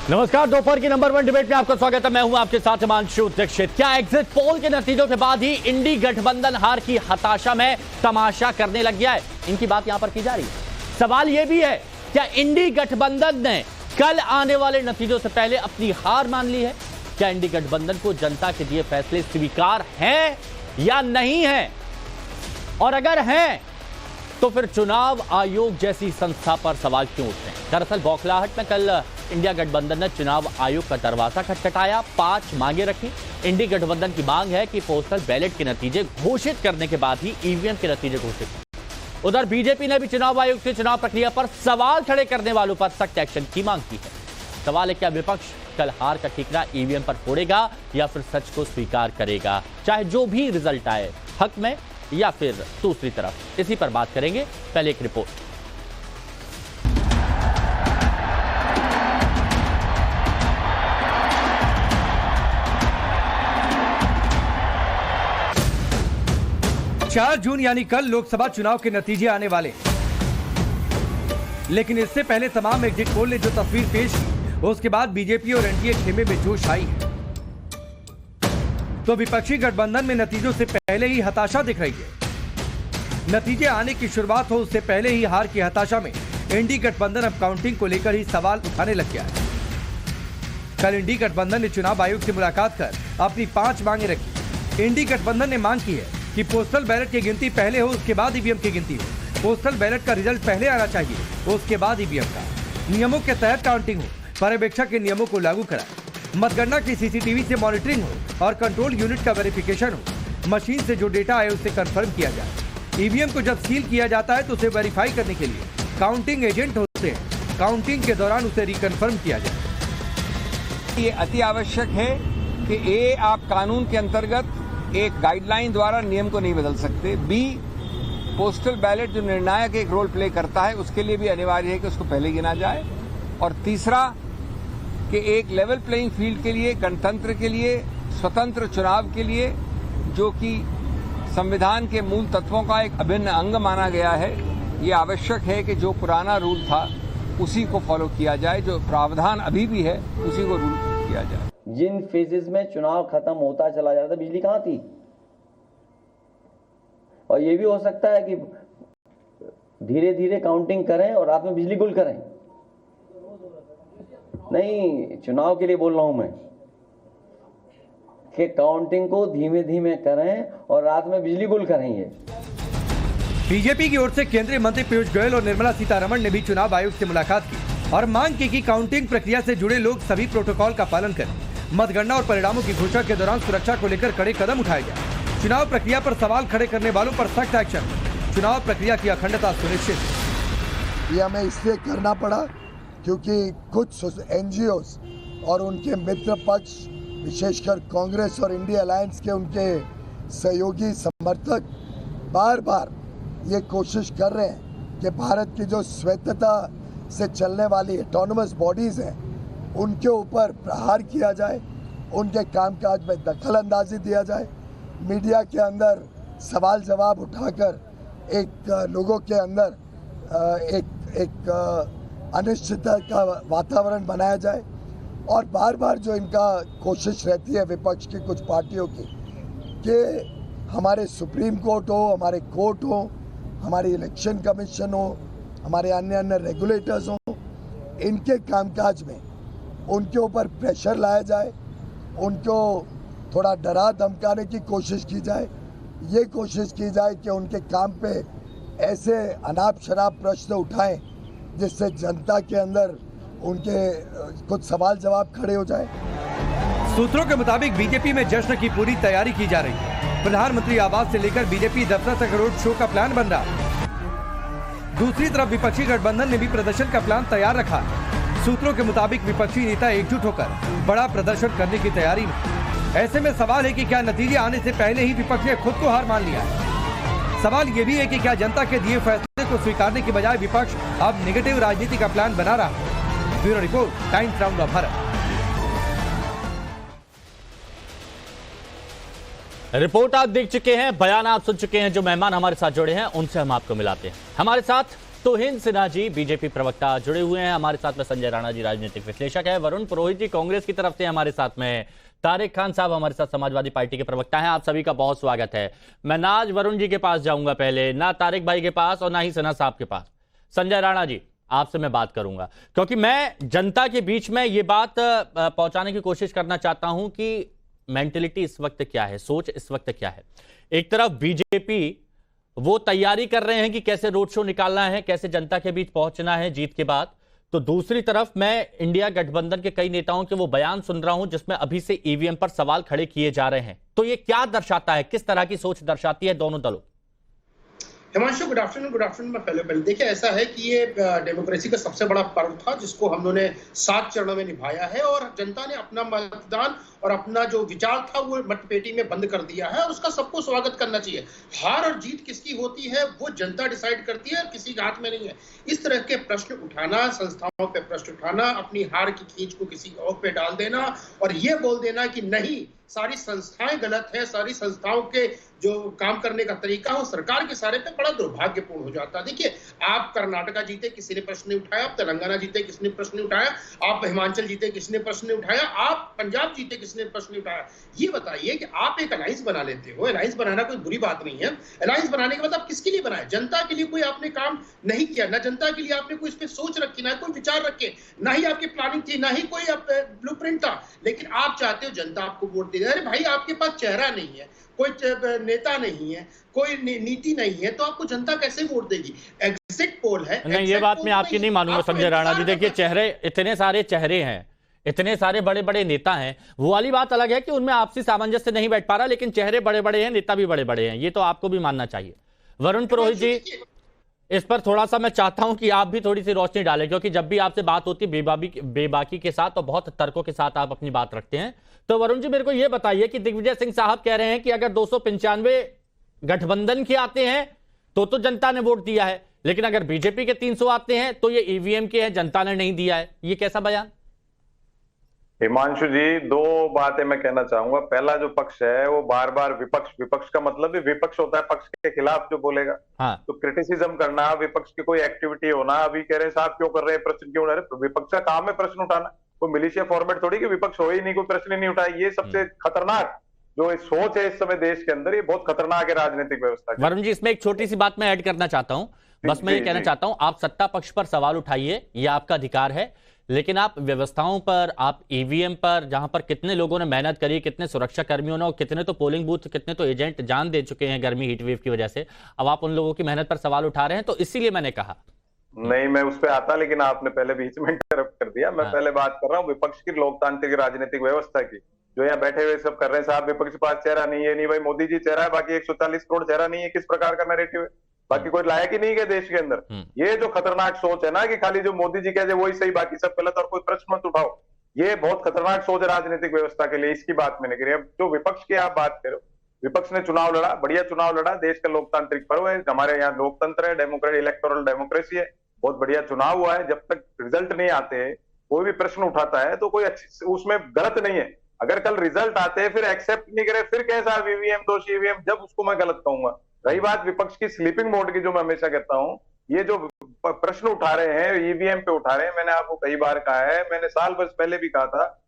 नमस्कार, दोपहर की नंबर 1 डिबेट में आपका स्वागत है। मैं हूं आपके साथ हिमांशु दीक्षित। क्या एग्जिट पोल के नतीजों के बाद ही इंडी गठबंधन हार की हताशा में तमाशा करने लग गया है? इनकी बात यहां पर की जा रही है। सवाल यह भी है, क्या इंडी गठबंधन ने कल आने वाले नतीजों से पहले अपनी हार मान ली है? क्या इंडी गठबंधन को जनता के दिए फैसले स्वीकार हैं या नहीं है? और अगर हैं तो फिर चुनाव आयोग जैसी संस्था पर सवाल क्यों उठते हैं? दरअसल बौखलाहट में कल इंडिया गठबंधन ने चुनाव आयोग का दरवाजा खटखटाया, 5 मांगे रखी। इंडी गठबंधन की मांग है कि पोस्टल बैलेट के नतीजे घोषित करने के बाद ही ईवीएम के नतीजे घोषित हों। उधर बीजेपी ने भी चुनाव आयोग से चुनाव प्रक्रिया पर सवाल खड़े करने वालों पर सख्त एक्शन की मांग की है। सवाल है, क्या विपक्ष कल हार का ठीकरा ईवीएम पर फोड़ेगा या फिर सच को स्वीकार करेगा, चाहे जो भी रिजल्ट आए, हक में या फिर दूसरी तरफ? इसी पर बात करेंगे। पहले एक रिपोर्ट। चार जून यानी कल लोकसभा चुनाव के नतीजे आने वाले, लेकिन इससे पहले तमाम एग्जिट पोल ने जो तस्वीर पेश की, उसके बाद बीजेपी और एनडीए खेमे में जोश आई है। तो विपक्षी गठबंधन में नतीजों से पहले ही हताशा दिख रही है। नतीजे आने की शुरुआत हो उससे पहले ही हार की हताशा में इंडी गठबंधन अब काउंटिंग को लेकर ही सवाल उठाने लग गया है। कल इंडी गठबंधन ने चुनाव आयोग से मुलाकात कर अपनी 5 मांगे रखी। इंडी गठबंधन ने मांग की है कि पोस्टल बैलेट की गिनती पहले हो, उसके बाद ईवीएम की गिनती हो। पोस्टल बैलेट का रिजल्ट पहले आना चाहिए, उसके बाद ईवीएम का। नियमों के तहत काउंटिंग हो, पर्यवेक्षक के नियमों को लागू कराए। मतगणना की सीसीटीवी से मॉनिटरिंग हो और कंट्रोल यूनिट का वेरिफिकेशन हो। मशीन से जो डेटा आए उसे कंफर्म किया जाए। ईवीएम को जब सील किया जाता है तो उसे वेरीफाई करने के लिए काउंटिंग एजेंट होते हैं। काउंटिंग के दौरान उसे रिकन्फर्म किया जाए। ये अति आवश्यक है कि ए, आप कानून के अंतर्गत एक गाइडलाइन द्वारा नियम को नहीं बदल सकते। बी, पोस्टल बैलेट जो निर्णायक एक रोल प्ले करता है, उसके लिए भी अनिवार्य है कि उसको पहले गिना जाए। और तीसरा कि एक लेवल प्लेइंग फील्ड के लिए, गणतंत्र के लिए, स्वतंत्र चुनाव के लिए, जो कि संविधान के मूल तत्वों का एक अभिन्न अंग माना गया है, ये आवश्यक है कि जो पुराना रूल था उसी को फॉलो किया जाए, जो प्रावधान अभी भी है उसी को रूल किया जाए। जिन फेजेस में चुनाव खत्म होता चला जा रहा था, बिजली कहां थी? और ये भी हो सकता है कि धीरे धीरे काउंटिंग करें और रात में बिजली गुल करें। नहीं, चुनाव के लिए बोल रहा हूं मैं कि काउंटिंग को धीमे धीमे करें और रात में बिजली गुल करें। ये बीजेपी की ओर से केंद्रीय मंत्री पीयूष गोयल और निर्मला सीतारमण ने भी चुनाव आयोग से मुलाकात की और मांग की कि काउंटिंग प्रक्रिया से जुड़े लोग सभी प्रोटोकॉल का पालन करें। मतगणना और परिणामों की घोषणा के दौरान सुरक्षा को लेकर कड़े कदम उठाए जाए। चुनाव प्रक्रिया पर सवाल खड़े करने वालों पर सख्त एक्शन। चुनाव प्रक्रिया की अखंडता सुनिश्चित। ये हमें इसलिए करना पड़ा क्योंकि कुछ एनजीओस और उनके मित्र पक्ष, विशेषकर कांग्रेस और इंडिया अलायंस के उनके सहयोगी समर्थक बार बार ये कोशिश कर रहे हैं कि भारत की जो स्वायत्तता से चलने वाली ऑटोनोमस बॉडीज़ हैं उनके ऊपर प्रहार किया जाए, उनके कामकाज में दखल अंदाजी दिया जाए, मीडिया के अंदर सवाल जवाब उठाकर एक लोगों के अंदर एक अनिश्चितता का वातावरण बनाया जाए। और बार बार जो इनका कोशिश रहती है विपक्ष की कुछ पार्टियों की कि हमारे सुप्रीम कोर्ट हो, हमारे कोर्ट हो, हमारी इलेक्शन कमीशन हो, हमारे अन्य अन्य रेगुलेटर्स हो, इनके कामकाज में उनके ऊपर प्रेशर लाया जाए, उनको थोड़ा डरा धमकाने की कोशिश की जाए। ये कोशिश की जाए कि उनके काम पे ऐसे अनाप शराब प्रश्न उठाएं जिससे जनता के अंदर उनके कुछ सवाल जवाब खड़े हो जाए। सूत्रों के मुताबिक बीजेपी में जश्न की पूरी तैयारी की जा रही है। प्रधानमंत्री आवास से लेकर बीजेपी दफ्तर तक रोड शो का प्लान बन रहा है। दूसरी तरफ विपक्षी गठबंधन ने भी प्रदर्शन का प्लान तैयार रखा है। सूत्रों के मुताबिक विपक्षी नेता एकजुट होकर बड़ा प्रदर्शन करने की तैयारी में। ऐसे में सवाल है कि क्या नतीजे आने से पहले ही विपक्ष ने खुद को हार मान लिया है? सवाल ये भी है कि क्या जनता के दिए फैसले को स्वीकारने के बजाय विपक्ष अब नेगेटिव राजनीति का प्लान बना रहा है? Bureau report, times round of Bharat. Report आप देख चुके हैं, बयान आप सुन चुके हैं। जो मेहमान हमारे साथ जुड़े हैं उनसे हम आपको मिलाते हैं। हमारे साथ तौहीन सिन्हा जी बीजेपी प्रवक्ता जुड़े हुए हैं हमारे साथ में, संजय राणा जी राजनीतिक विश्लेषक है, वरुण पुरोहित जी कांग्रेस की तरफ से हमारे साथ में है, तारिक खान साहब हमारे साथ समाजवादी पार्टी के प्रवक्ता हैं। आप सभी का बहुत स्वागत है। मैं ना आज वरुण जी के पास जाऊंगा पहले, ना तारिक भाई के पास और ना ही सिन्हा साहब के पास। संजय राणा जी आपसे मैं बात करूंगा क्योंकि मैं जनता के बीच में ये बात पहुंचाने की कोशिश करना चाहता हूं कि मेंटलिटी इस वक्त क्या है, सोच इस वक्त क्या है। एक तरफ बीजेपी वो तैयारी कर रहे हैं कि कैसे रोड शो निकालना है, कैसे जनता के बीच पहुंचना है जीत के बाद, तो दूसरी तरफ मैं इंडिया गठबंधन के कई नेताओं के वो बयान सुन रहा हूं जिसमें अभी से ईवीएम पर सवाल खड़े किए जा रहे हैं। तो ये क्या दर्शाता है, किस तरह की सोच दर्शाती है दोनों दलों? Himanshu, good afternoon. मैं पहले देखिए, ऐसा है कि ये डेमोक्रेसी का सबसे बड़ा पर्व था जिसको हम लोगों ने 7 चरणों में निभाया है और जनता ने अपना मतदान और अपना जो विचार था वो मतपेटी में बंद कर दिया है और उसका सबको स्वागत करना चाहिए। हार और जीत किसकी होती है वो जनता डिसाइड करती है और किसी के हाथ में नहीं है। इस तरह के प्रश्न उठाना, संस्थाओं पे प्रश्न उठाना, अपनी हार की खींच को किसी और पे डाल देना और ये बोल देना कि नहीं सारी संस्थाएं गलत है, सारी संस्थाओं के जो काम करने का तरीका हो सरकार के सारे पे, बड़ा दुर्भाग्यपूर्ण हो जाता है। देखिए, आप कर्नाटका जीते किसी ने प्रश्न नहीं उठाया, आप तेलंगाना जीते किसी ने प्रश्न नहीं उठाया, आप हिमाचल जीते किसी ने प्रश्न नहीं उठाया, आप पंजाब जीते किसी ने प्रश्न नहीं उठाया। ये बताइए कि आप एक अलायंस बना लेते हो, अलायंस बनाना कोई बुरी बात नहीं है। अलायंस बनाने के बाद आप किसके लिए बनाए? जनता के लिए कोई आपने काम नहीं किया, ना जनता के लिए आपने कोई इस पे सोच रखी, ना कोई विचार रखे, ना ही आपकी प्लानिंग थी, ना ही कोई ब्लूप्रिंट था, लेकिन आप चाहते हो जनता आपको वोट दे। अरे भाई, आपके पास चेहरा नहीं है, कोई नेता नहीं है, कोई नीति नहीं है, तो आपको जनता कैसे वोट देगी? एग्जिट पोल है। नहीं, ये बात मैं आपकी नहीं मानूंगा संजय राणा जी। देखिए, चेहरे, इतने सारे चेहरे हैं, इतने सारे बड़े बड़े नेता हैं, वो वाली बात अलग है कि उनमें आपसी सामंजस्य नहीं बैठ पा रहा, लेकिन चेहरे बड़े बड़े हैं, नेता भी बड़े बड़े हैं, ये तो आपको भी मानना चाहिए। वरुण पुरोहित जी, इस पर थोड़ा सा मैं चाहता हूं कि आप भी थोड़ी सी रोशनी डालें, क्योंकि जब भी आपसे बात होती है बेबाकी के साथ और बहुत तर्कों के साथ आप अपनी बात रखते हैं। तो वरुण जी, मेरे को यह बताइए कि दिग्विजय सिंह साहब कह रहे हैं कि अगर 295 गठबंधन के आते हैं तो जनता ने वोट दिया है, लेकिन अगर बीजेपी के 300 आते हैं तो ये ईवीएम के हैं, जनता ने नहीं दिया है। ये कैसा बयान? हिमांशु जी, 2 बातें मैं कहना चाहूंगा। पहला जो पक्ष है वो बार बार विपक्ष का मतलब भी विपक्ष होता है पक्ष के खिलाफ जो बोलेगा। हाँ। तो क्रिटिसिज्म करना, विपक्ष की कोई एक्टिविटी होना, अभी कह रहे हैं साहब क्यों कर रहे हैं, प्रश्न क्यों उठा रहे? विपक्ष का काम है प्रश्न उठाना, कोई मिलिशिया फॉर्मेट थोड़ी कि विपक्ष हो ही नहीं, कोई प्रश्न ही नहीं उठाए। ये सबसे खतरनाक जो सोच है इस समय देश के अंदर, ये बहुत खतरनाक है राजनीतिक व्यवस्था। वरुण जी, इसमें एक छोटी सी बात मैं ऐड करना चाहता हूं, बस मैं ये कहना चाहता हूं, आप सत्ता पक्ष पर सवाल उठाइए, ये आपका अधिकार है, लेकिन आप व्यवस्थाओं पर, आप ईवीएम पर, जहां पर कितने लोगों ने मेहनत करी, कितने सुरक्षा कर्मियों ने, और कितने तो पोलिंग बूथ, कितने तो एजेंट जान दे चुके हैं गर्मी हीट वेव की वजह से, अब आप उन लोगों की मेहनत पर सवाल उठा रहे हैं, तो इसीलिए मैंने कहा। नहीं, मैं उस पर आता, लेकिन आपने पहले बीच में इंटरप्ट कर दिया। मैं पहले बात कर रहा हूँ विपक्ष की लोकतांत्रिक राजनीतिक व्यवस्था की, जो यहाँ बैठे हुए सब कर रहे हैं साहब विपक्ष के पास चेहरा नहीं है। नहीं भाई, मोदी जी चेहरा है, बाकी 140 करोड़ चेहरा नहीं है। किस प्रकार का नैरेटिव है? बाकी कोई लायक ही नहीं है देश के अंदर। ये जो खतरनाक सोच है ना कि खाली जो मोदी जी कहते वही सही, बाकी सब गलत और कोई प्रश्न मत उठाओ, ये बहुत खतरनाक सोच है राजनीतिक व्यवस्था के लिए। इसकी बात मैंने करी। अब जो विपक्ष की आप बात करो, विपक्ष ने चुनाव लड़ा, बढ़िया चुनाव लड़ा, देश का लोकतांत्रिक पर्व है, हमारे यहाँ लोकतंत्र है, डेमोक्रेट इलेक्टोरल डेमोक्रेसी है, बहुत बढ़िया चुनाव हुआ है। जब तक रिजल्ट नहीं आते, कोई भी प्रश्न उठाता है तो कोई अच्छी उसमें गलत नहीं है। अगर कल रिजल्ट आते हैं फिर एक्सेप्ट नहीं करे, फिर कैसा ईवीएम दोषी ईवीएम, जब उसको मैं गलत कहूंगा। रही बात विपक्ष की स्लीपिंग मोड की, जो मैं हमेशा कहता हूं, ये जो प्रश्न उठा रहे हैं ईवीएम पे उठा रहे हैं, मैंने आपको कई बार कहा है, मैंने साल भर पहले भी कहा था,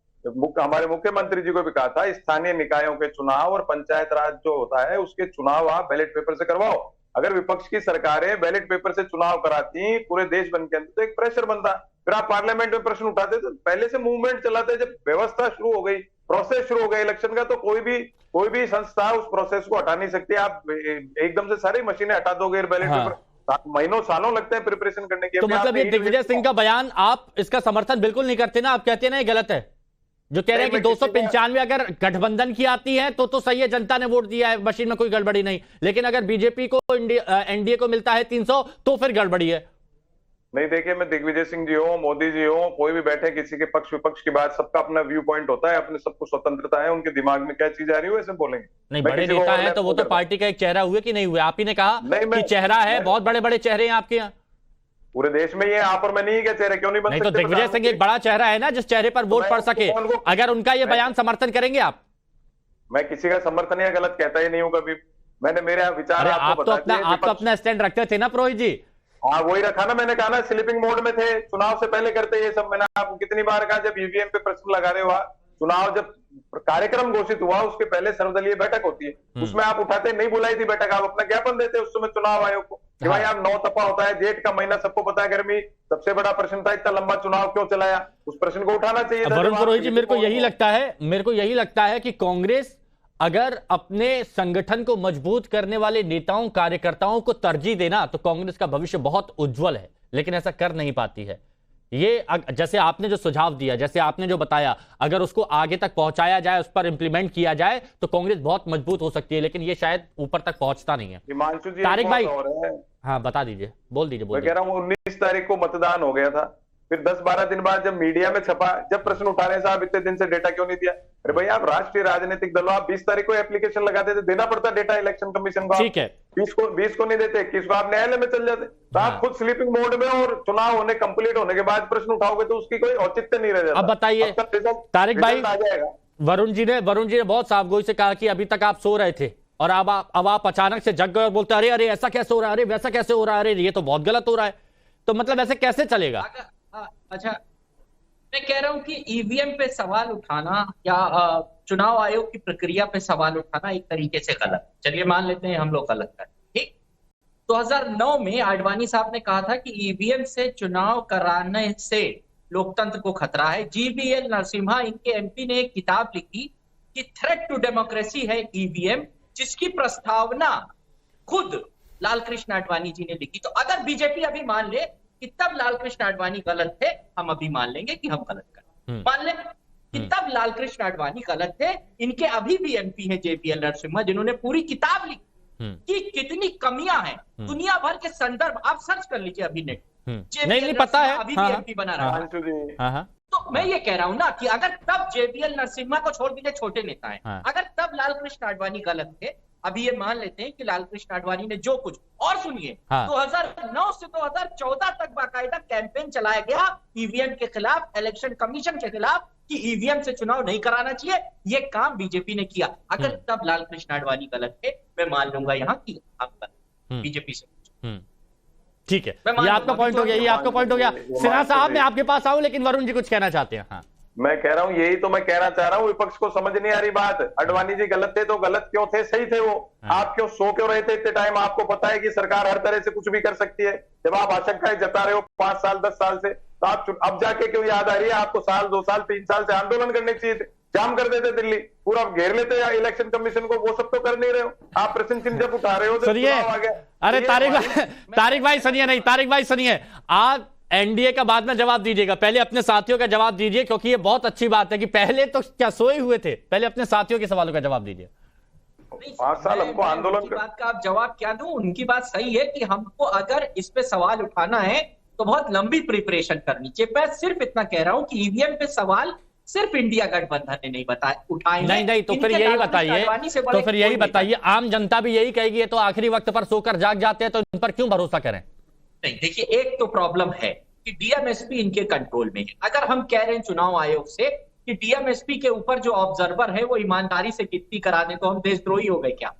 हमारे मुख्यमंत्री जी को भी कहा था, स्थानीय निकायों के चुनाव और पंचायत राज जो होता है उसके चुनाव आप बैलेट पेपर से करवाओ। अगर विपक्ष की सरकारें बैलेट पेपर से चुनाव कराती पूरे देश भर के अंदर तो एक प्रेशर बनता, फिर आप पार्लियामेंट में प्रश्न उठाते, तो पहले से मूवमेंट चलाते। जब व्यवस्था शुरू हो गई, प्रोसेस शुरू हो गया इलेक्शन का, तो कोई भी संस्था उस प्रोसेस को हटा नहीं सकती। आप एकदम से सारी मशीनें हटा दोगे, बैलेट पेपर महीनों सालों लगते हैं प्रिपरेशन करने के। तो मतलब ये दिग्विजय सिंह का बयान, आप इसका समर्थन बिल्कुल नहीं करते ना? आप कहते हैं ना ये गलत है, जो कह रहे हैं कि 295 अगर गठबंधन की आती है तो सही है, जनता ने वोट दिया है, मशीन में कोई गड़बड़ी नहीं, लेकिन अगर बीजेपी को एनडीए को मिलता है 300 तो फिर गड़बड़ी है। नहीं, देखिए, मैं दिग्विजय सिंह जी हो, मोदी जी हो, कोई भी बैठे, किसी के पक्ष विपक्ष की बात, सबका अपना व्यू पॉइंट होता है, अपने सबको स्वतंत्रता है, उनके दिमाग में क्या चीज आ रही है वैसे बोलेंगे। नहीं, बड़े नेता है तो वो तो पार्टी का एक चेहरा हुए कि नहीं हुए? आप ही ने कहा कि चेहरा है, बहुत बड़े बड़े चेहरे हैं आपके यहाँ पूरे देश में। ये आप और मैं नहीं, क्या चेहरे क्यों नहीं बन सकते? तो दिग्विजय सिंह एक बड़ा चेहरा है ना, जिस चेहरे पर वोट पड़ सके। अगर उनका ये बयान समर्थन करेंगे आप? मैं किसी का समर्थन या गलत कहता ही नहीं हूँ कभी। मैंने मेरा विचार आप तो अपना स्टैंड रखते थे ना पुरोहित जी, हाँ वही रखा ना, मैंने कहा ना स्लीपिंग मोड में थे, चुनाव से पहले करते ये सब। मैंने आपको कितनी बार कहा, जब ईवीएम पे प्रश्न लगा रहे हुआ, चुनाव जब कार्यक्रम घोषित हुआ उसके पहले सर्वदलीय बैठक होती है, उसमें आप उठाते, नहीं बुलाई थी बैठक, आप अपना ज्ञापन देते उस समय चुनाव आयोग को कि भाई आप 9 तपा होता है, जेठ का महीना, सबको पता है, गर्मी सबसे बड़ा प्रश्न था, इतना लंबा चुनाव क्यों चलाया, उस प्रश्न को उठाना चाहिए था। वरुण पुरोहित जी, मेरे को यही लगता है कि कांग्रेस अगर अपने संगठन को मजबूत करने वाले नेताओं कार्यकर्ताओं को तरजीह देना तो कांग्रेस का भविष्य बहुत उज्जवल है, लेकिन ऐसा कर नहीं पाती है। ये जैसे आपने जो सुझाव दिया, जैसे आपने जो बताया, अगर उसको आगे तक पहुंचाया जाए, उस पर इंप्लीमेंट किया जाए तो कांग्रेस बहुत मजबूत हो सकती है, लेकिन ये शायद ऊपर तक पहुंचता नहीं है। हिमांशु जी, तारिक भाई, हाँ बता दीजिए, बोल दीजिए। मैं कह रहा हूँ 19 तारीख को मतदान हो गया था, फिर 10-12 दिन बाद जब मीडिया में छपा, जब प्रश्न उठा रहे साहब इतने दिन से डेटा क्यों नहीं दिया, अरे भाई आप राष्ट्रीय राजनीतिक दल, आप 20 तारीख को एप्लीकेशन लगाते थे, देना पड़ता डेटा इलेक्शन कमीशन को। ठीक है, 20 को नहीं देते, 21 को आप न्यायालय में चल जाते, तो आप खुद स्लीपिंग मोड में, और चुनाव होने कंप्लीट होने के बाद प्रश्न उठाओगे तो उसकी कोई औचित्य नहीं रह जाता। अब बताइए तारिक भाई, वरुण जी ने बहुत साफगोई से कहा कि अभी तक आप सो रहे थे और अब आप अचानक से जग गए और बोलते अरे अरे ऐसा कैसे हो रहा है, अरे वैसा कैसे हो रहा है, अरे ये तो बहुत गलत हो रहा है, तो मतलब ऐसे कैसे चलेगा? अच्छा, मैं कह रहा हूं कि ईवीएम पे सवाल उठाना या चुनाव आयोग की प्रक्रिया पे सवाल उठाना एक तरीके से गलत, चलिए मान लेते हैं हम लोग गलत कर, ठीक। 2009 में आडवाणी साहब ने कहा था कि ईवीएम से चुनाव कराने से लोकतंत्र को खतरा है। जीबीएल नरसिम्हा, इनके एमपी, ने एक किताब लिखी कि थ्रेट टू डेमोक्रेसी है ईवीएम, जिसकी प्रस्तावना खुद लाल कृष्ण आडवाणी जी ने लिखी। तो अगर बीजेपी अभी मान ले कि तब लाल कृष्ण आडवाणी गलत थे, हम अभी मान लेंगे कि हम गलत कर, मान ले कि तब लाल कृष्ण आडवाणी गलत थे। इनके अभी भी एमपी है जेपीएल नरसिम्हा, जिन्होंने पूरी किताब लिखी कि कितनी कमियां हैं दुनिया भर के संदर्भ, आप सर्च कर लीजिए अभी नेट, नहीं पता है, अभी भी एमपी बना रहा है। तो मैं ये कह रहा हूं ना कि अगर तब जेपीएल नरसिम्हा को छोड़ दीजिए, छोटे नेता हैं, अगर तब लाल कृष्ण आडवाणी गलत थे, अभी ये मान लेते हैं कि लाल कृष्ण आडवाणी ने जो कुछ, और सुनिए 2009 से 2014 तक बाकायदा कैंपेन चलाया गया ईवीएम के खिलाफ, इलेक्शन कमीशन के खिलाफ, कि ईवीएम से चुनाव नहीं कराना चाहिए, ये काम बीजेपी ने किया। अगर तब लाल कृष्ण आडवाणी गलत थे, मैं मान लूंगा यहाँ कि आप गलत, बीजेपी से। ठीक है, ये आपका पॉइंट हो गया, ये आपका पॉइंट हो गया। सिन्हा साहब, मैं आपके पास आऊं, लेकिन वरुण जी कुछ कहना चाहते हैं। हाँ, मैं कह रहा हूं, यही तो मैं कहना चाह रहा हूं, विपक्ष को समझ नहीं आ रही बात। आडवाणी जी गलत थे तो गलत क्यों थे, सही थे वो, आप क्यों सो क्यों रहे थे इतने टाइम? आपको पता है कि सरकार हर तरह से कुछ भी कर सकती है। जब आप आशंकाएं जता रहे हो 5 साल 10 साल से, तो आप अब जाके क्यों याद आ रही है? आपको साल 2 साल 3 साल से आंदोलन करने चाहिए थे, जाम कर देते दिल्ली, पूरा घेर लेते इलेक्शन कमीशन को, वो सब तो कर नहीं रहे हो आप। प्रश्न चिन्ह जब उठा रहे हो तो अरे तारिक भाई सुनिए, नहीं तारिक भाई सुनिए, आप एनडीए का बाद में जवाब दीजिएगा, पहले अपने साथियों का जवाब दीजिए, क्योंकि ये बहुत अच्छी बात है कि पहले तो क्या सोए हुए थे, पहले अपने साथियों के सवालों का जवाब दीजिए। 5 साल हमको आंदोलन बात का आप जवाब क्या दूं? उनकी बात सही है कि हमको अगर इस पे सवाल उठाना है तो बहुत लंबी प्रिपरेशन करनी चाहिए। मैं सिर्फ इतना कह रहा हूं कि ईवीएम पे सवाल सिर्फ इंडिया गठबंधन ने नहीं उठाए। नहीं, तो फिर यही बताइए, आम जनता भी यही कहेगी, तो आखिरी वक्त पर सोकर जाग जाते हैं, तो इन पर क्यों भरोसा करें? नहीं, देखिए, एक तो प्रॉब्लम है कि डीएमएसपी इनके कंट्रोल में है। अगर हम कह रहे हैं चुनाव आयोग से कि डीएमएसपी के ऊपर जो ऑब्जर्वर है वो ईमानदारी से गिनती करा दे, तो हम देशद्रोही हो गए क्या?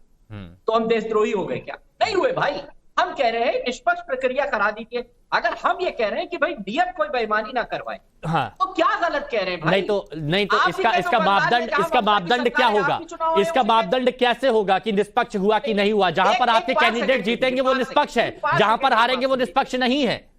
नहीं हुए भाई। हम कह रहे हैं निष्पक्ष प्रक्रिया करा दीजिए। अगर हम ये कह रहे हैं कि भाई डीएम कोई बेईमानी ना करवाए, तो क्या गलत कह रहे हैं भाई? नहीं तो इसका मापदंड क्या होगा? इसका मापदंड कैसे होगा कि निष्पक्ष हुआ कि नहीं हुआ? जहां पर आपके कैंडिडेट जीतेंगे वो निष्पक्ष है, जहां पर हारेंगे वो निष्पक्ष नहीं है।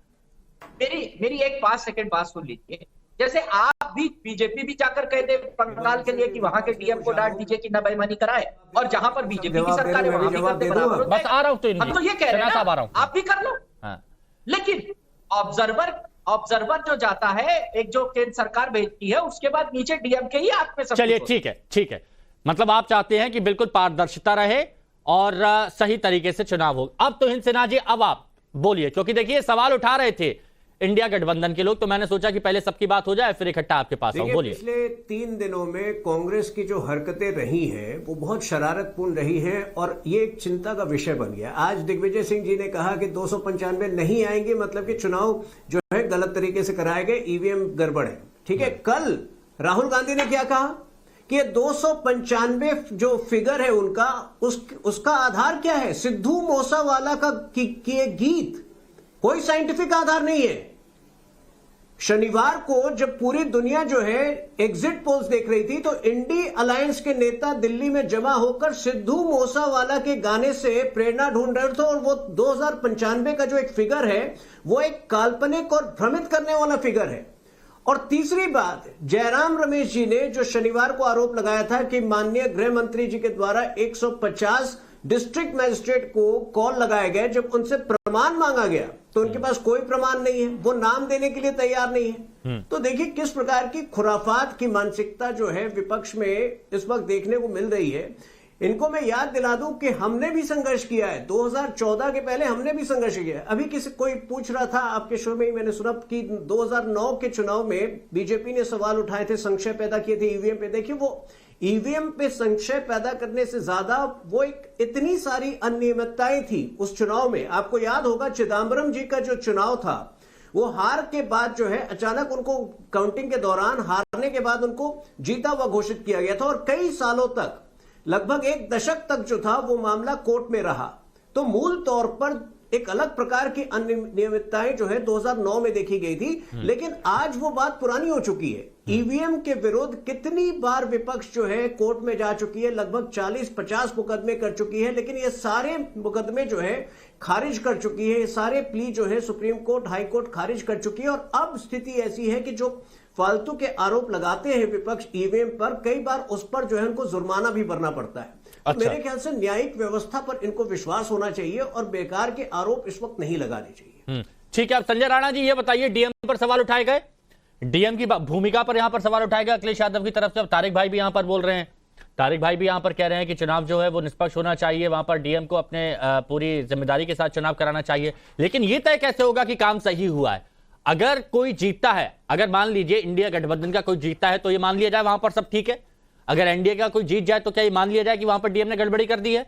मेरी एक 5 सेकंड बात सुन लीजिए। जैसे आप भी, बीजेपी भी जाकर कह दे बंगाल के लिए कि वहां के डीएम को डांट दीजिए कि न बेईमानी कराए, और जहां पर बीजेपी की सरकार है वहां भी करते बराबर। बस आ रहा हूं, तो हम तो ये कह रहे हैं आप भी कर लो। लेकिन ऑब्जर्वर जो जाता है, एक जो केंद्र सरकार भेजती है, उसके बाद नीचे डीएम के ही हाथ में सब। चलिए ठीक है, मतलब आप चाहते हैं कि बिल्कुल पारदर्शिता रहे और सही तरीके से चुनाव हो। अब तो हिंद सिन्हा जी, अब आप बोलिए, क्योंकि देखिए सवाल उठा रहे थे इंडिया गठबंधन के लोग, तो मैंने सोचा कि पहले सबकी बात हो जाए, फिर इकट्ठा आपके पास आऊं। बोलिए। पिछले 3 दिनों में कांग्रेस की जो हरकतें रही हैं वो बहुत शरारतपूर्ण रही हैं, और ये एक चिंता का विषय बन गया। आज दिग्विजय सिंह जी ने कहा कि 295 नहीं आएंगे, मतलब कि चुनाव जो है गलत तरीके से कराए गए, ईवीएम गड़बड़ है। ठीक है, कल राहुल गांधी ने क्या कहा कि 295 जो फिगर है उनका, उसका आधार क्या है? सिद्धू मूसेवाला का गीत कोई साइंटिफिक आधार नहीं है। शनिवार को जब पूरी दुनिया जो है एग्जिट पोल्स देख रही थी तो इंडी अलायंस के नेता दिल्ली में जमा होकर सिद्धू मूसावाला के गाने से प्रेरणा ढूंढ रहे थे, और वो 2095 का जो एक फिगर है वो एक काल्पनिक और भ्रमित करने वाला फिगर है। और तीसरी बात, जयराम रमेश जी ने जो शनिवार को आरोप लगाया था कि माननीय गृह मंत्री जी के द्वारा 150 डिस्ट्रिक्ट मजिस्ट्रेट को कॉल लगाए गए, जब उनसे प्रमाण मांगा गया तो उनके पास कोई प्रमाण नहीं है, वो नाम देने के लिए तैयार नहीं है। तो देखिए किस प्रकार की खुराफात की मानसिकता जो है विपक्ष में इस वक्त देखने को मिल रही है। इनको मैं याद दिला दूं कि हमने भी संघर्ष किया है, 2014 के पहले हमने भी संघर्ष किया है। अभी किसी कोई पूछ रहा था आपके शो में ही मैंने सुना कि 2009 के चुनाव में बीजेपी ने सवाल उठाए थे, संशय पैदा किए थे ईवीएम पे। देखिए वो ईवीएम पे संशय पैदा करने से ज्यादा वो एक इतनी सारी अनियमितताएं थी उस चुनाव में। आपको याद होगा चिदम्बरम जी का जो चुनाव था वो हार के बाद जो है अचानक उनको काउंटिंग के दौरान हारने के बाद उनको जीता हुआ घोषित किया गया था, और कई सालों तक लगभग एक दशक तक जो था वो मामला कोर्ट में रहा। तो मूल तौर पर एक अलग प्रकार की अनियमितताएं जो है 2009 में देखी गई थी, लेकिन आज वो बात पुरानी हो चुकी है। ईवीएम के विरोध कितनी बार विपक्ष जो है कोर्ट में जा चुकी है, लगभग 40-50 मुकदमे कर चुकी है, लेकिन ये सारे मुकदमे जो है खारिज कर चुकी है। ये सारे प्ली जो है सुप्रीम कोर्ट, हाई कोर्ट खारिज कर चुकी है। और अब स्थिति ऐसी है कि जो फालतू के आरोप लगाते हैं विपक्ष ईवीएम पर, कई बार उस पर जो है उनको जुर्माना भी भरना पड़ता है। अच्छा। मेरे ख्याल से न्यायिक व्यवस्था पर इनको विश्वास होना चाहिए और बेकार के आरोप इस वक्त नहीं लगाने चाहिए। ठीक है, अब संजय राणा जी ये बताइए, डीएम पर सवाल उठाए गए, डीएम की भूमिका पर यहां पर सवाल उठाया गया अखिलेश यादव की तरफ से। अब तारिक भाई भी यहां पर बोल रहे हैं, तारिक भाई भी यहां पर कह रहे हैं कि चुनाव जो है वो निष्पक्ष होना चाहिए, वहां पर डीएम को अपने पूरी जिम्मेदारी के साथ चुनाव कराना चाहिए। लेकिन ये तय कैसे होगा कि काम सही हुआ है? अगर कोई जीतता है, अगर मान लीजिए इंडिया गठबंधन का कोई जीतता है तो ये मान लिया जाए वहां पर सब ठीक है, अगर एनडीए का कोई जीत जाए तो क्या ये मान लिया जाए कि वहां पर डीएम ने गड़बड़ी कर दी है?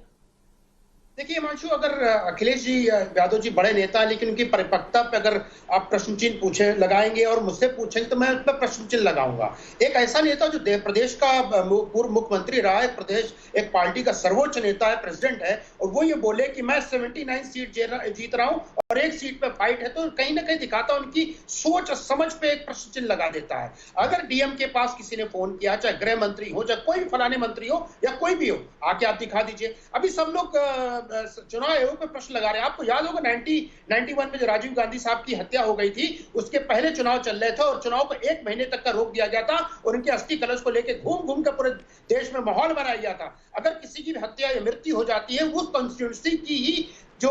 देखिए हिमांशु, अगर अखिलेश जी यादव जी बड़े नेता हैं, लेकिन उनकी परिपक्वता पे अगर आप प्रश्न चिन्ह पूछे लगाएंगे और मुझसे पूछेंगे तो मैं उस पर प्रश्न चिन्ह लगाऊंगा। एक ऐसा नेता जो प्रदेश का पूर्व मुख्यमंत्री रहा है, प्रदेश एक पार्टी का सर्वोच्च नेता है, प्रेसिडेंट है, और वो ये बोले कि मैं 79 सीट जीत रहा हूं और एक सीट पे फाइट है, तो कहीं ना कहीं दिखाता उनकी सोच और समझ पे एक प्रश्न चिन्ह लगा देता है। अगर डीएम के पास किसी ने फोन किया, चाहे गृह मंत्री हो, चाहे कोई भी फलाने मंत्री हो या कोई भी हो, आके आप दिखा दीजिए। अभी सब लोग चुनाव आयोग पे प्रश्न लगा रहे हैं। आपको याद होगा 91 में जो राजीव गांधी साहब की हत्या हो गई थी, उसके पहले चुनाव चल रहे थे और चुनाव को 1 महीने तक का रोक दिया गया था और उनके अस्थि कलश को लेकर घूम घूम कर पूरे देश में माहौल बनाया गया था। अगर किसी की हत्या या मृत्यु हो जाती है, उस कॉन्स्टिट्यूंसी की ही जो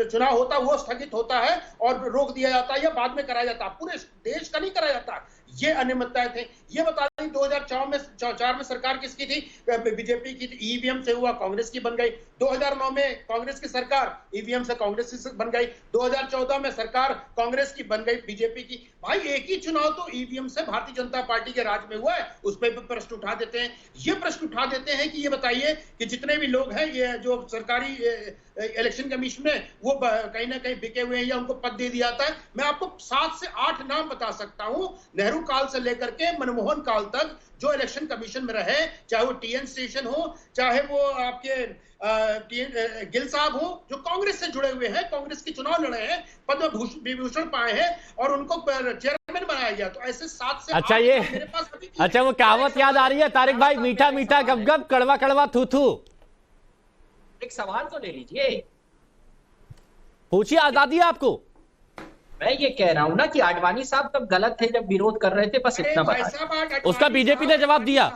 चुनाव होता है वो स्थगित होता है और रोक दिया जाता है या बाद में कराया जाता है, पूरे देश का नहीं कराया जाता। ये अनियमितताएं थे। ये बता दें 2004 में सरकार किसकी थी? बीजेपी की थी। ईवीएम से हुआ कांग्रेस की बन गई। 2009 में कांग्रेस की सरकार ईवीएम से कांग्रेस की बन गई। 2014 में सरकार कांग्रेस की बन गई बीजेपी की। भाई एक ही चुनाव तो ईवीएम से भारतीय जनता पार्टी के राज में हुआ है, उस पर भी प्रश्न उठा देते हैं। ये प्रश्न उठा देते हैं कि ये बताइए कि जितने भी लोग हैं ये जो सरकारी इलेक्शन कमीशन में वो कहीं ना कहीं बिके हुए हैं या उनको पद दे दिया जाता है। मैं आपको 7 से 8 नाम बता सकता हूं, नेहरू काल से लेकर के मनमोहन काल तक जो इलेक्शन कमीशन में रहे, चाहे वो टीएन स्टेशन हो, चाहे वो आपके गिल साहब हो, जो कांग्रेस से जुड़े हुए हैं, कांग्रेस के चुनाव लड़े हैं, पद्म विभूषण पाए हैं और उनको चेयरमैन बनाया गया। तो ऐसे 7 से 8 ये मेरे पास अभी अच्छा वो कहावत याद आ रही है तारिक भाई, मीठा मीठा गप गप, कड़वा कड़वा थू थू। एक सवाल तो ले लीजिए, पूछिए, आजादी है आपको। मैं ये कह रहा हूं ना कि आडवाणी साहब तब गलत थे जब विरोध कर रहे थे, बस इतना बता। उसका बीजेपी ने जवाब दिया।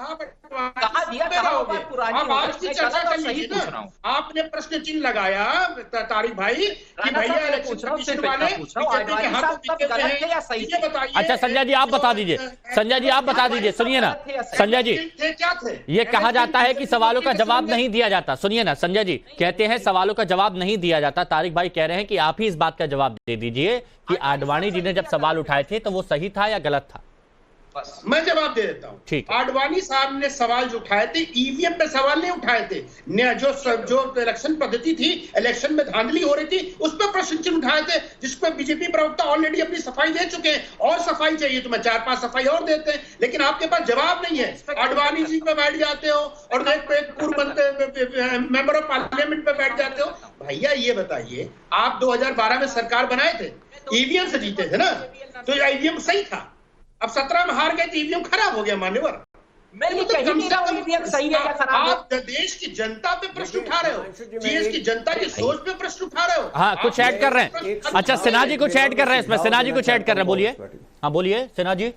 कहा दिया, कहा वो बात पुरानी आप आज की चर्चा कर लीजिए ना। आपने प्रश्न चिन्ह लगाया तारिक भाई कि भैया इलेक्शन कमीशन वाले बीजेपी के हाथों पीछे हैं, ये बताइए। अच्छा संजय जी आप बता दीजिए, संजय जी आप बता दीजिए, सुनिए ना संजय जी, क्या थे? ये कहा जाता है कि सवालों का जवाब नहीं दिया जाता। सुनिए ना संजय जी कहते हैं सवालों का जवाब नहीं दिया जाता। तारिक भाई कह रहे हैं कि आप ही इस बात का जवाब दे दीजिए कि आडवाणी जी ने जब सवाल उठाए थे तो वो सही था या गलत था? मैं जवाब दे देता हूँ। ठीक। आडवाणी साहब ने सवाल जो उठाए थे ईवीएम पे सवाल नहीं उठाए थे, जो इलेक्शन पद्धति थी, इलेक्शन में धांधली हो रही थी उस पर प्रश्न चिन्ह उठाए थे, जिस पर बीजेपी प्रवक्ता ऑलरेडी अपनी सफाई दे चुके हैं। और सफाई चाहिए तो मैं 4-5 सफाई और देते हैं, लेकिन आपके पास जवाब नहीं है। आडवाणी जी पे बैठ जाते हो और एक पूर्व मेंबर ऑफ पार्लियामेंट पे बैठ जाते हो। भैया ये बताइए, आप 2012 में सरकार बनाए थे, ईवीएम से जीते थे ना, तो ईवीएम सही था। अब 17 में हार गए तो ईवीएम खराब हो गया मान्यवर। मैं ये कह नहीं रहा हूं ईवीएम सही है या खराब है। आप देश की जनता पे प्रश्न उठा रहे हो, देश की जनता की सोच पे प्रश्न उठा रहे हो। हाँ, कुछ ऐड कर रहे हैं। अच्छा, सिन्हा जी कुछ ऐड कर रहे हैं इसमें, सिन्हा जी कुछ ऐड कर रहे हैं, बोलिए। हाँ बोलिए सिन्हा जी।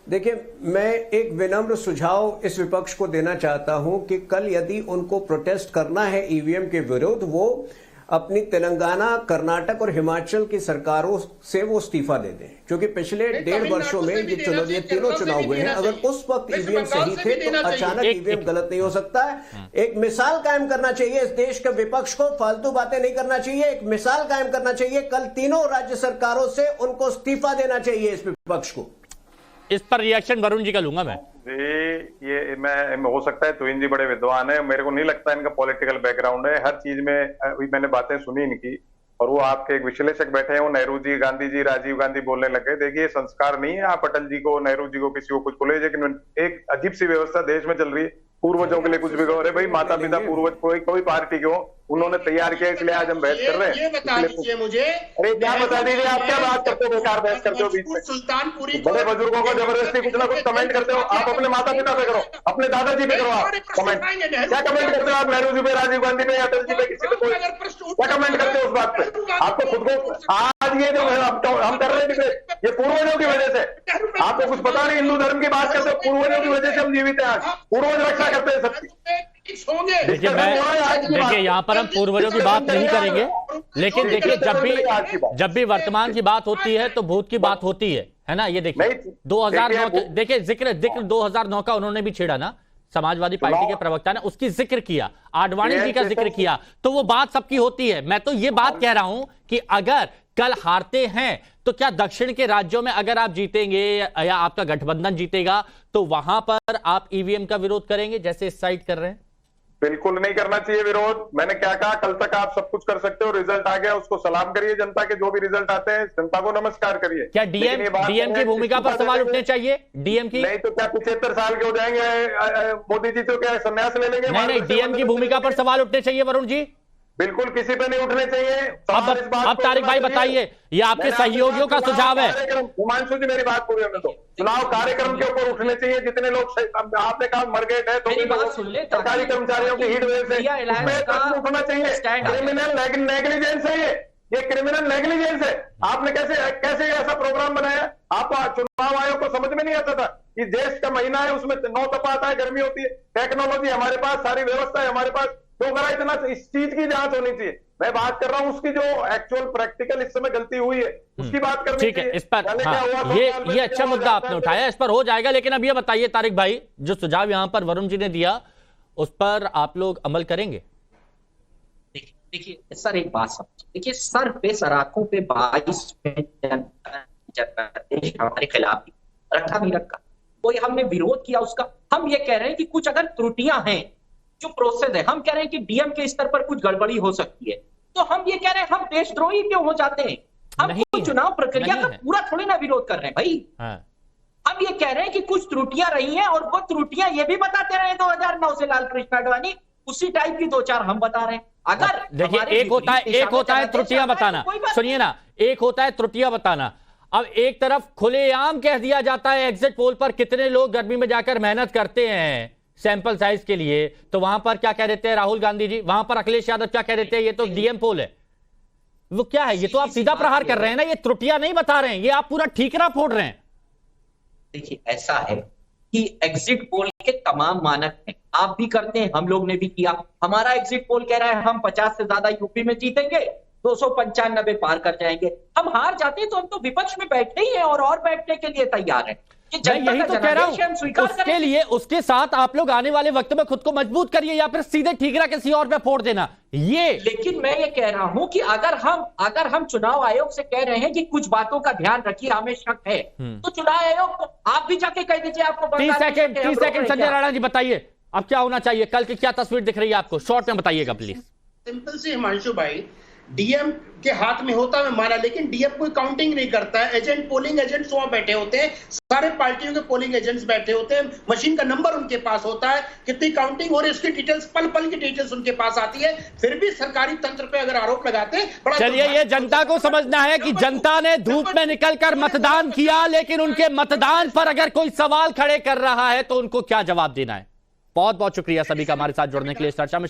देखिए, मैं एक विनम्र सुझाव इस विपक्ष को देना चाहता हूं कि कल यदि उनको प्रोटेस्ट करना है ईवीएम के विरुद्ध, वो अपनी तेलंगाना, कर्नाटक और हिमाचल की सरकारों से वो इस्तीफा दे दें, क्योंकि पिछले 1.5 वर्षों में ये तीनों चुनाव हुए हैं। अगर उस वक्त ईवीएम सही थे तो अचानक ईवीएम गलत नहीं हो सकता है। एक मिसाल कायम करना चाहिए इस देश के विपक्ष को, फालतू बातें नहीं करना चाहिए, एक मिसाल कायम करना चाहिए। कल तीनों राज्य सरकारों से उनको इस्तीफा देना चाहिए इस विपक्ष को। इस पर रिएक्शन वरुण जी का लूंगा मैं। जी, ये मैं हो सकता है तुहिन जी बड़े विद्वान है, मेरे को नहीं लगता इनका पॉलिटिकल बैकग्राउंड है। हर चीज में अभी मैंने बातें सुनी इनकी, और वो आपके एक विश्लेषक बैठे हैं, वो नेहरू जी, गांधी जी, राजीव गांधी बोलने लगे। देखिए, संस्कार नहीं है आप अटल जी को, नेहरू जी को, किसी को कुछ बोले, लेकिन एक अजीब सी व्यवस्था देश में चल रही है। पूर्वजों के लिए कुछ भी कहो, अरे भाई माता पिता पूर्वज कोई पार्टी के हो, उन्होंने तैयार किया, इसलिए आज हम बहस कर रहे हैं। ये बता दीजिए मुझे। अरे क्या बता दीजिए, आप क्या बात करते हो, बेकार बहस करते हो बीच में। सुल्तानपुरी बड़े बुजुर्गों को जबरदस्ती कुछ ना कुछ कमेंट करते हो। आप अपने माता पिता पे करो, अपने दादाजी पे करो आप कमेंट। क्या कमेंट करते हो आप नेहरू जी पे, राजीव गांधी पे, अटल जी पे, किसी पे कोई क्या कमेंट करते हो उस बात पे? आपको खुद को आज ये जो हम कर रहे हैं ये पूर्वजों की वजह से, आपको कुछ पता नहीं। हिंदू धर्म की बात करते हो, पूर्वजों की वजह से हम जीवित हैं आज, पूर्वज रक्षा करते हैं सबकी। देखिए यहाँ पर हम पूर्वजों की बात नहीं करेंगे, लेकिन देखिए जब भी वर्तमान की बात होती है तो भूत की बात होती है ना। ये देखिए 2009, देखिए जिक्र 2009 का उन्होंने भी छेड़ा ना, समाजवादी पार्टी के प्रवक्ता ने उसकी जिक्र किया, आडवाणी जी का जिक्र किया, तो वो बात सबकी होती है। मैं तो ये बात कह रहा हूं कि अगर कल हारते हैं तो क्या दक्षिण के राज्यों में अगर आप जीतेंगे या आपका गठबंधन जीतेगा तो वहां पर आप ईवीएम का विरोध करेंगे जैसे इस साइड कर रहे हैं? बिल्कुल नहीं करना चाहिए विरोध। मैंने क्या कहा, कल तक आप सब कुछ कर सकते हो, रिजल्ट आ गया उसको सलाम करिए, जनता के जो भी रिजल्ट आते हैं जनता को नमस्कार करिए। क्या डीएम की भूमिका पर सवाल उठने चाहिए? डीएम की नहीं तो क्या 75 साल के हो जाएंगे मोदी जी, तो क्या संन्यास ले लेंगे? नहीं, डीएम की भूमिका पर सवाल उठने चाहिए वरुण जी। बिल्कुल किसी पे नहीं उठने चाहिए। अब तारिक भाई बताइए, ये आपके सहयोगियों का सुझाव है। हिमांशु जी मेरी बात पूरी होने दो। चुनाव कार्यक्रम के ऊपर उठने चाहिए, जितने लोग आपने कहा मर गए थे, तो सरकारी कर्मचारियों की हीट वेव से उठना चाहिए। क्रिमिनल नेग्लिजेंस है ये क्रिमिनल नेग्लिजेंस है। आपने कैसे ऐसा प्रोग्राम बनाया? आप चुनाव आयोग को समझ में नहीं आता था कि देश का महीना है, उसमें 9 तपा आता है, गर्मी होती है, टेक्नोलॉजी हमारे पास, सारी व्यवस्था है हमारे पास, तो करा इतना इस चीज की जांच होनी चाहिए। मैं बात कर रहा हूं उसकी जो एक्चुअल प्रैक्टिकल इस समय गलती हुई है उसकी बात करनी चाहिए। ठीक है, इस पर ये अच्छा मुद्दा आपने उठाया, इस पर हो जाएगा। लेकिन अब ये बताइए तारिक भाई, जो सुझाव यहां पर वरुण जी ने दिया उस पर आप लोग अमल करेंगे? देखिए सर, एक बात समझिए, देखिए सर पे सराखों पे 22 हमारे खिलाफ रखा नहीं रखा, कोई हमने विरोध किया उसका। हम ये कह रहे हैं कि कुछ अगर त्रुटियां हैं जो प्रोसेस है, हम कह रहे हैं कि डीएम के स्तर पर कुछ गड़बड़ी हो सकती है, तो हम ये कह रहे हैं हम देशद्रोही क्यों हो जाते हैं? हम चुनाव प्रक्रिया का पूरा थोड़ी ना विरोध कर रहे हैं भाई। हम ये कह रहे हैं कि कुछ त्रुटियां रही हैं और वो त्रुटियां ये भी बताते रहे 2009 से लाल कृष्ण आडवाणी, उसी टाइप की 2-4 हम बता रहे हैं। अगर देखिए एक होता है त्रुटियां बताना, सुनिए ना, एक होता है त्रुटियां बताना। अब एक तरफ खुलेआम कह दिया जाता है एग्जिट पोल पर कितने लोग गर्मी में जाकर मेहनत करते हैं सैंपल साइज के लिए, तो वहां पर क्या कह देते हैं राहुल गांधी जी, वहां पर अखिलेश यादव क्या कह देते हैं, ये तो डीएम पोल है। वो क्या है? ये तो आप सीधा प्रहार कर रहे हैं ना, ये त्रुटियां नहीं बता रहे हैं, ये आप पूरा ठीकरा फोड़ रहे हैं। देखिए ऐसा है कि एग्जिट पोल के तमाम मानक हैं, आप भी करते हैं, हम लोग ने भी किया। हमारा एग्जिट पोल कह रहा है हम 50 से ज्यादा यूपी में जीतेंगे, 295 पार कर जाएंगे। हम हार जाते हैं तो हम तो विपक्ष में बैठे ही हैं और बैठने के लिए तैयार हैं। मैं यही तो कह रहा हूं, उसके लिए उसके साथ आप लोग आने वाले वक्त में खुद को मजबूत करिए या फिर सीधे ठीकरा किसी और पे फोड़ देना ये। लेकिन मैं ये कह रहा हूं कि अगर हम चुनाव आयोग से कह रहे हैं कि कुछ बातों का ध्यान रखिए, हमें शक है, तो चुनाव आयोग को आप भी जाके कह दीजिए आपको 30 सेकंड बर्दाश्त नहीं है, 30 सेकंड हम संजय रोक रहे राणा जी बताइए अब क्या होना चाहिए, कल की क्या तस्वीर दिख रही है आपको, शॉर्ट में बताइएगा प्लीज। सिंपल सी हिमांशु भाई, डीएम के हाथ में होता है माना, लेकिन डीएम कोई काउंटिंग नहीं करता है। एजेंट, पोलिंग एजेंट्स वहां बैठे होते हैं, सारे पार्टियों के पोलिंग एजेंट्स बैठे होते हैं, मशीन का नंबर उनके पास होता है, कितनी काउंटिंग हो रही है उसकी डिटेल्स, पल पल की डिटेल्स उनके पास आती है। फिर भी सरकारी तंत्र पे अगर आरोप लगाते हैं, बड़ा चलिए ये जनता को समझना है कि जनता ने धूप में निकलकर मतदान किया, लेकिन उनके मतदान पर अगर कोई सवाल खड़े कर रहा है तो उनको क्या जवाब देना है। बहुत बहुत शुक्रिया सभी का हमारे साथ जुड़ने के लिए इस चर्चा में।